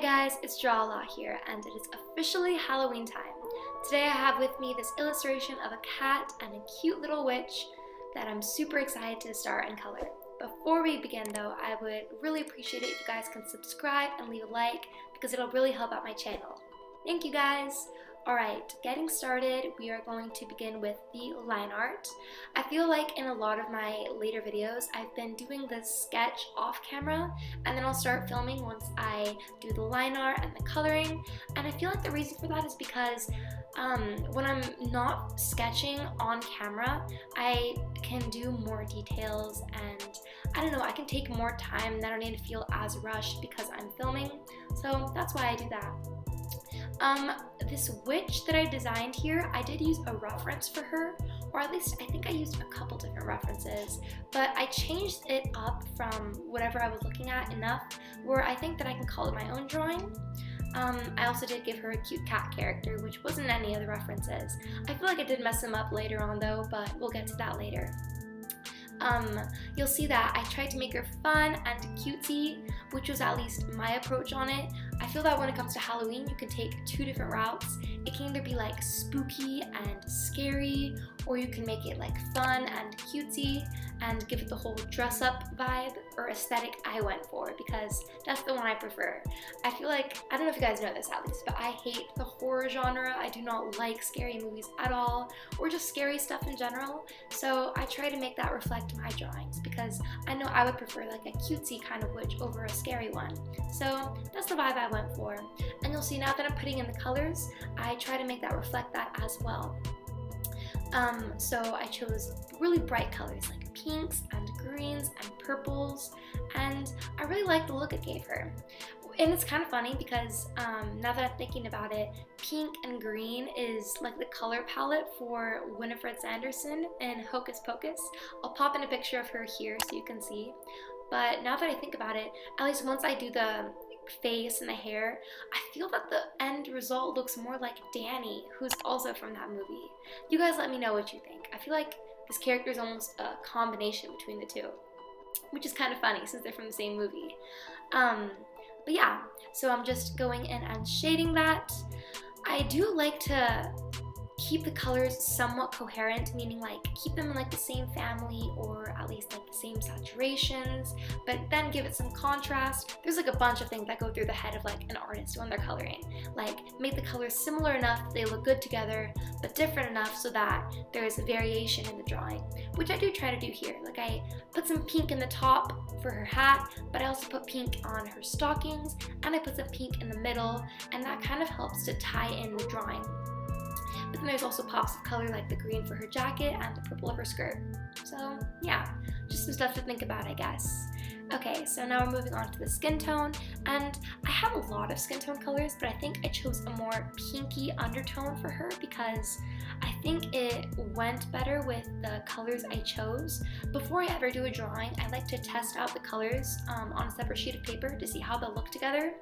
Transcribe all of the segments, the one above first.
guys, it's Drawlaw here, and it is officially Halloween time. Today I have with me this illustration of a cat and a cute little witch that I'm super excited to start and color. Before we begin though, I would really appreciate it if you guys can subscribe and leave a like because it'll really help out my channel. Thank you guys! Alright, getting started, we are going to begin with the line art. I feel like in a lot of my later videos, I've been doing this sketch off camera, and then I'll start filming once I do the line art and the coloring. And I feel like the reason for that is because when I'm not sketching on camera, I can do more details and I don't know, I can take more time and I don't need to feel as rushed because I'm filming. So that's why I do that. This witch that I designed here, I did use a reference for her, or at least I think I used a couple different references, but I changed it up from whatever I was looking at enough where I think that I can call it my own drawing. I also did give her a cute cat character, which wasn't any of the references. I feel like I did mess them up later on though, but we'll get to that later. You'll see that I tried to make her fun and cutesy, which was at least my approach on it. I feel that when it comes to Halloween, you can take two different routes. It can either be like spooky and scary, or you can make it like fun and cutesy and give it the whole dress up vibe or aesthetic I went for, because that's the one I prefer. I feel like, I don't know if you guys know this at least, but I hate the horror genre. I do not like scary movies at all, or just scary stuff in general. So I try to make that reflect my drawings because I know I would prefer like a cutesy kind of witch over a scary one. So that's the vibe I went for. And you'll see now that I'm putting in the colors, I try to make that reflect that as well. So I chose really bright colors like pinks and greens and purples, and I really like the look it gave her. And it's kind of funny because now that I'm thinking about it, pink and green is like the color palette for Winifred Sanderson in Hocus Pocus. I'll pop in a picture of her here so you can see. But now that I think about it, at least once I do the face and the hair, I feel that the end result looks more like Danny, who's also from that movie. You guys let me know what you think. I feel like this character is almost a combination between the two, which is kind of funny since they're from the same movie. But yeah, so I'm just going in and shading that. I do like to keep the colors somewhat coherent, meaning like keep them in like the same family or at least like the same saturations, but then give it some contrast. There's like a bunch of things that go through the head of like an artist when they're coloring. Like make the colors similar enough they look good together, but different enough so that there's variation in the drawing, which I do try to do here. Like I put some pink in the top for her hat, but I also put pink on her stockings, and I put some pink in the middle, and that kind of helps to tie in the drawing. But then there's also pops of color like the green for her jacket and the purple of her skirt. So yeah, just some stuff to think about, I guess. Okay, so now we're moving on to the skin tone, and I have a lot of skin tone colors, but I think I chose a more pinky undertone for her because I think it went better with the colors I chose. Before I ever do a drawing, I like to test out the colors on a separate sheet of paper to see how they'll look together.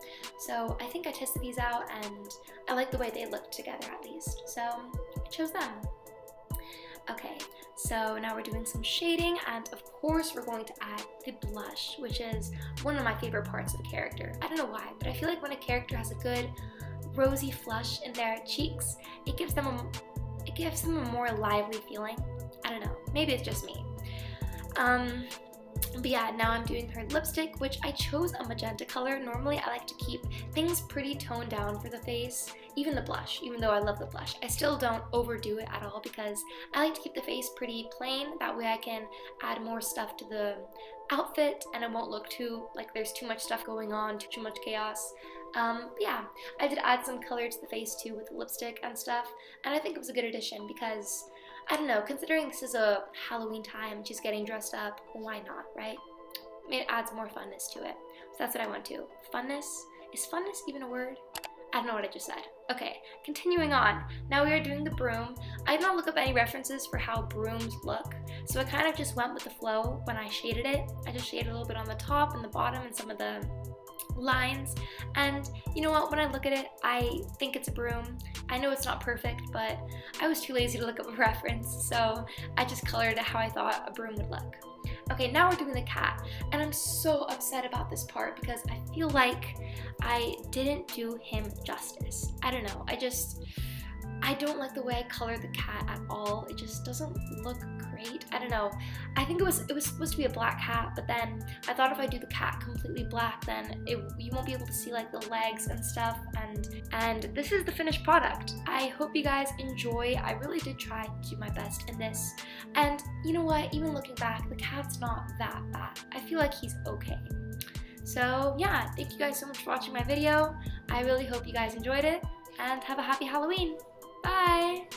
So I think I tested these out and I like the way they look together at least, so I chose them. Okay, so now we're doing some shading, and of course we're going to add the blush, which is one of my favorite parts of the character. I don't know why, but I feel like when a character has a good rosy flush in their cheeks, it gives them a more lively feeling. I don't know, maybe it's just me. But yeah, now I'm doing her lipstick, which I chose a magenta color. Normally I like to keep things pretty toned down for the face, even the blush, even though I love the blush. I still don't overdo it at all because I like to keep the face pretty plain. That way I can add more stuff to the outfit and it won't look too like there's too much stuff going on, too much chaos. Yeah, I did add some color to the face too with the lipstick and stuff, and I think it was a good addition because I don't know, considering this is a Halloween time, she's getting dressed up, why not, right? It adds more funness to it. So that's what I want to. Funness? Is funness even a word? I don't know what I just said. Okay, continuing on. Now we are doing the broom. I did not look up any references for how brooms look, so I kind of just went with the flow when I shaded it. I just shaded a little bit on the top and the bottom and some of the lines, and you know what, when I look at it, I think it's a broom. I know it's not perfect, but I was too lazy to look up a reference, so I just colored it how I thought a broom would look. Okay, now we're doing the cat, and I'm so upset about this part because I feel like I didn't do him justice. I don't know, I don't like the way I colored the cat at all. It just doesn't look great. I don't know. I think it was supposed to be a black cat, but then I thought if I do the cat completely black, then you won't be able to see like the legs and stuff. And this is the finished product. I hope you guys enjoy. I really did try to do my best in this. And you know what? Even looking back, the cat's not that bad. I feel like he's okay. So yeah, thank you guys so much for watching my video. I really hope you guys enjoyed it, and have a happy Halloween. Bye!